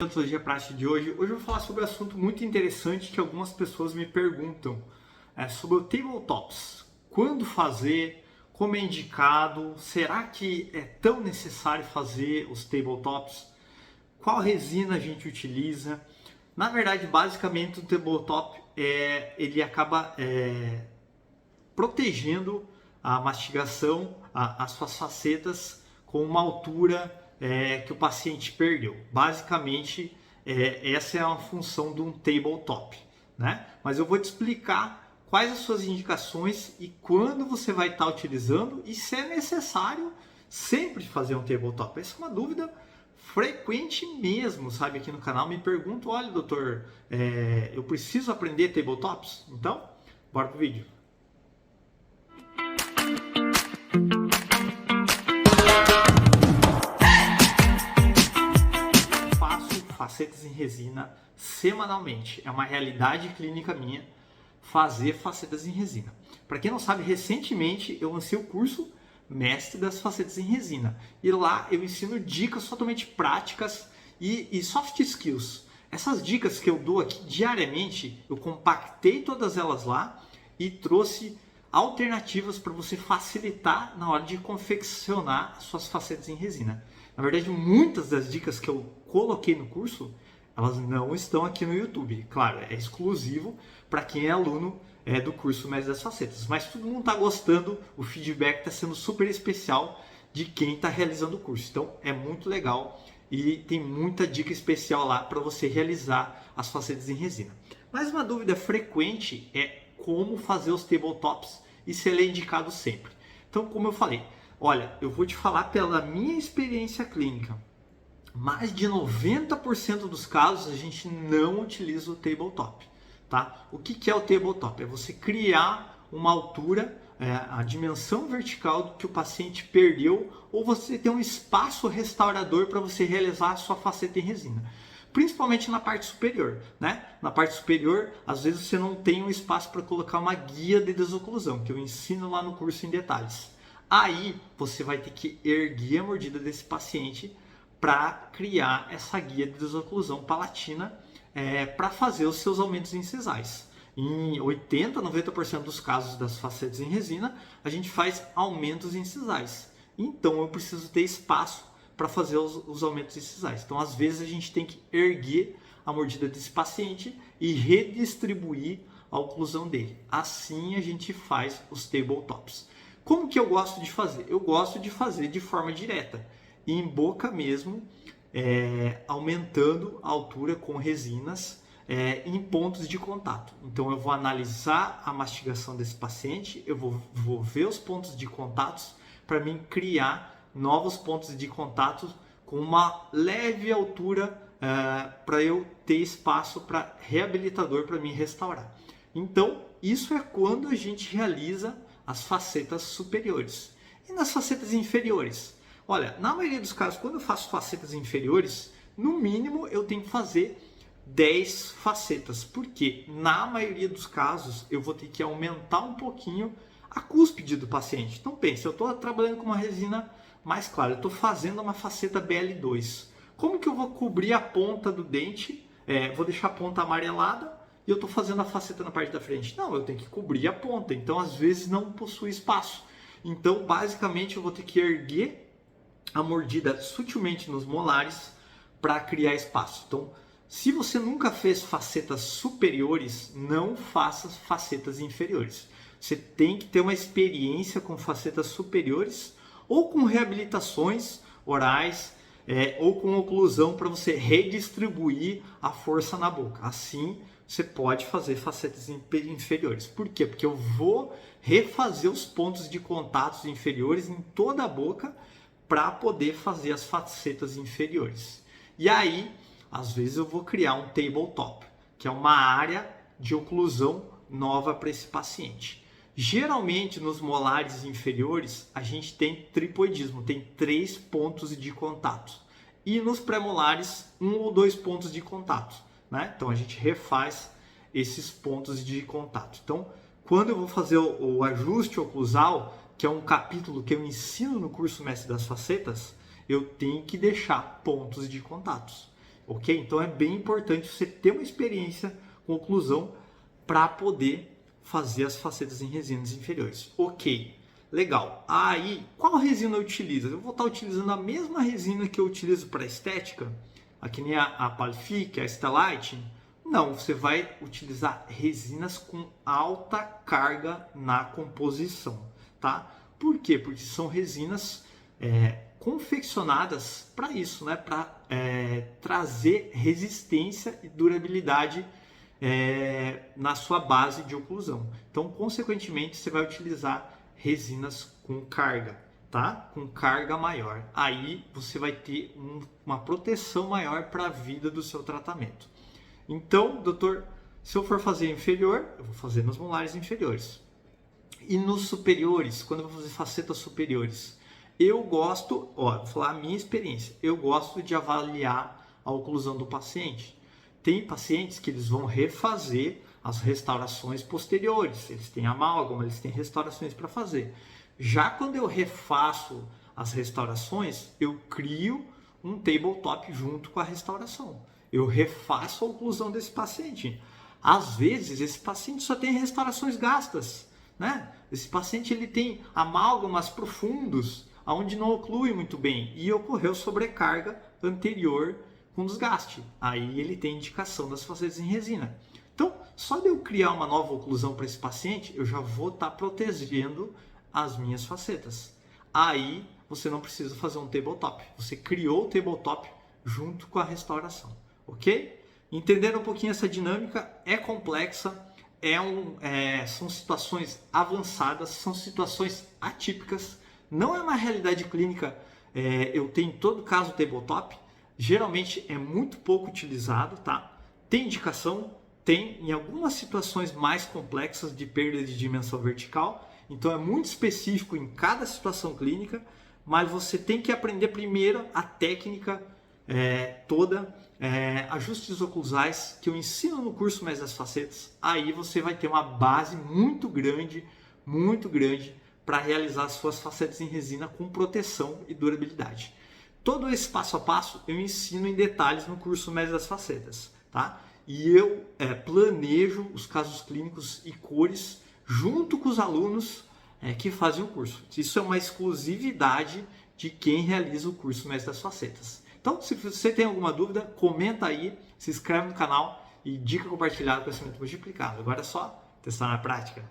Odontologia prática de hoje. Hoje eu vou falar sobre um assunto muito interessante que algumas pessoas me perguntam. Sobre o tabletops. Quando fazer? Como é indicado? Será que é tão necessário fazer os tabletops? Qual resina a gente utiliza? Na verdade, basicamente o tabletop ele acaba protegendo a mastigação, as suas facetas com uma altura que o paciente perdeu. Basicamente, essa é a função de um tabletop, né? Mas eu vou te explicar quais as suas indicações e quando você vai estar utilizando e se é necessário sempre fazer um tabletop. Essa é uma dúvida frequente mesmo, sabe? Aqui no canal me perguntam, olha doutor, eu preciso aprender tabletops? Então, bora pro vídeo. Facetas em resina semanalmente. É uma realidade clínica minha fazer facetas em resina. Para quem não sabe, recentemente eu lancei o curso Mestre das Facetas em Resina. E lá eu ensino dicas totalmente práticas e soft skills. Essas dicas que eu dou aqui diariamente, eu compactei todas elas lá e trouxe alternativas para você facilitar na hora de confeccionar as suas facetas em resina. Na verdade, muitas das dicas que eu coloquei no curso, elas não estão aqui no YouTube. Claro, é exclusivo para quem é aluno do curso Mestre das Facetas. Mas todo mundo está gostando, o feedback está sendo super especial de quem está realizando o curso. Então, é muito legal e tem muita dica especial lá para você realizar as facetas em resina. Mas uma dúvida frequente é como fazer os tabletops e se ele é indicado sempre. Então, como eu falei, olha, eu vou te falar pela minha experiência clínica. Mais de 90% dos casos a gente não utiliza o tabletop, tá? O que é o tabletop? É você criar uma altura, a dimensão vertical que o paciente perdeu, ou você ter um espaço restaurador para você realizar a sua faceta em resina. Principalmente na parte superior, né? Na parte superior, às vezes você não tem um espaço para colocar uma guia de desoclusão, que eu ensino lá no curso em detalhes. Aí você vai ter que erguer a mordida desse paciente para criar essa guia de desoclusão palatina para fazer os seus aumentos incisais. Em 80, 90% dos casos das facetas em resina, a gente faz aumentos incisais. Então eu preciso ter espaço para fazer os aumentos incisais. Então às vezes a gente tem que erguer a mordida desse paciente e redistribuir a oclusão dele. Assim a gente faz os tabletops. Como que eu gosto de fazer? Eu gosto de fazer de forma direta, em boca mesmo, aumentando a altura com resinas em pontos de contato. Então eu vou analisar a mastigação desse paciente, eu vou ver os pontos de contatos para mim criar novos pontos de contato com uma leve altura para eu ter espaço para reabilitador para mim restaurar. Então isso é quando a gente realiza as facetas superiores. E nas facetas inferiores? Olha, na maioria dos casos, quando eu faço facetas inferiores, no mínimo eu tenho que fazer 10 facetas. Porque na maioria dos casos eu vou ter que aumentar um pouquinho a cúspide do paciente. Então pense, eu estou trabalhando com uma resina mais clara, eu estou fazendo uma faceta BL2. Como que eu vou cobrir a ponta do dente? Vou deixar a ponta amarelada e eu estou fazendo a faceta na parte da frente. Não, eu tenho que cobrir a ponta, então às vezes não possui espaço. Então basicamente eu vou ter que erguer a mordida sutilmente nos molares para criar espaço. Então, se você nunca fez facetas superiores, não faça facetas inferiores. Você tem que ter uma experiência com facetas superiores ou com reabilitações orais ou com oclusão para você redistribuir a força na boca. Assim, você pode fazer facetas inferiores. Por quê? Porque eu vou refazer os pontos de contatos inferiores em toda a boca para poder fazer as facetas inferiores. E aí, às vezes eu vou criar um tabletop, que é uma área de oclusão nova para esse paciente. Geralmente, nos molares inferiores, a gente tem tripoidismo, tem 3 pontos de contato. E nos pré-molares, 1 ou 2 pontos de contato, né? Então, a gente refaz esses pontos de contato. Então, quando eu vou fazer o ajuste oclusal, que é um capítulo que eu ensino no curso Mestre das Facetas, eu tenho que deixar pontos de contatos. ok? Então é bem importante você ter uma experiência com oclusão para poder fazer as facetas em resinas inferiores. Ok, legal. Aí, qual resina eu utilizo? Eu vou estar utilizando a mesma resina que eu utilizo para estética, aqui nem a Palific, a Stellite. Não, você vai utilizar resinas com alta carga na composição, tá? Por quê? Porque são resinas confeccionadas para isso, né? Para trazer resistência e durabilidade na sua base de oclusão. Então, consequentemente, você vai utilizar resinas com carga, tá? Com carga maior. Aí você vai ter uma proteção maior para a vida do seu tratamento. Então, doutor, se eu for fazer inferior, eu vou fazer nos molares inferiores. E nos superiores, quando eu vou fazer facetas superiores, eu gosto, vou falar a minha experiência, eu gosto de avaliar a oclusão do paciente. Tem pacientes que eles vão refazer as restaurações posteriores, eles têm amálgama, eles têm restaurações para fazer. Já quando eu refaço as restaurações, eu crio um tabletop junto com a restauração. Eu refaço a oclusão desse paciente. Às vezes, esse paciente só tem restaurações gastas, né? Esse paciente ele tem amálgamas profundos, onde não oclui muito bem, e ocorreu sobrecarga anterior com desgaste. Aí ele tem indicação das facetas em resina. Então, só de eu criar uma nova oclusão para esse paciente, eu já vou estar protegendo as minhas facetas. Aí você não precisa fazer um tabletop. Você criou o tabletop junto com a restauração, ok? Entendendo um pouquinho essa dinâmica, é complexa, são situações avançadas, são situações atípicas, não é uma realidade clínica. Eu tenho em todo caso o tabletop, geralmente é muito pouco utilizado, tá? Tem indicação, tem em algumas situações mais complexas de perda de dimensão vertical, então é muito específico em cada situação clínica, mas você tem que aprender primeiro a técnica toda, ajustes oclusais, que eu ensino no curso Mestre das Facetas. Aí você vai ter uma base muito grande para realizar as suas facetas em resina com proteção e durabilidade. Todo esse passo a passo eu ensino em detalhes no curso Mestre das Facetas, tá? E eu planejo os casos clínicos e cores junto com os alunos que fazem o curso. Isso é uma exclusividade de quem realiza o curso Mestre das Facetas. Então, se você tem alguma dúvida, comenta aí, se inscreve no canal e dica compartilhada, conhecimento multiplicado. Agora é só testar na prática.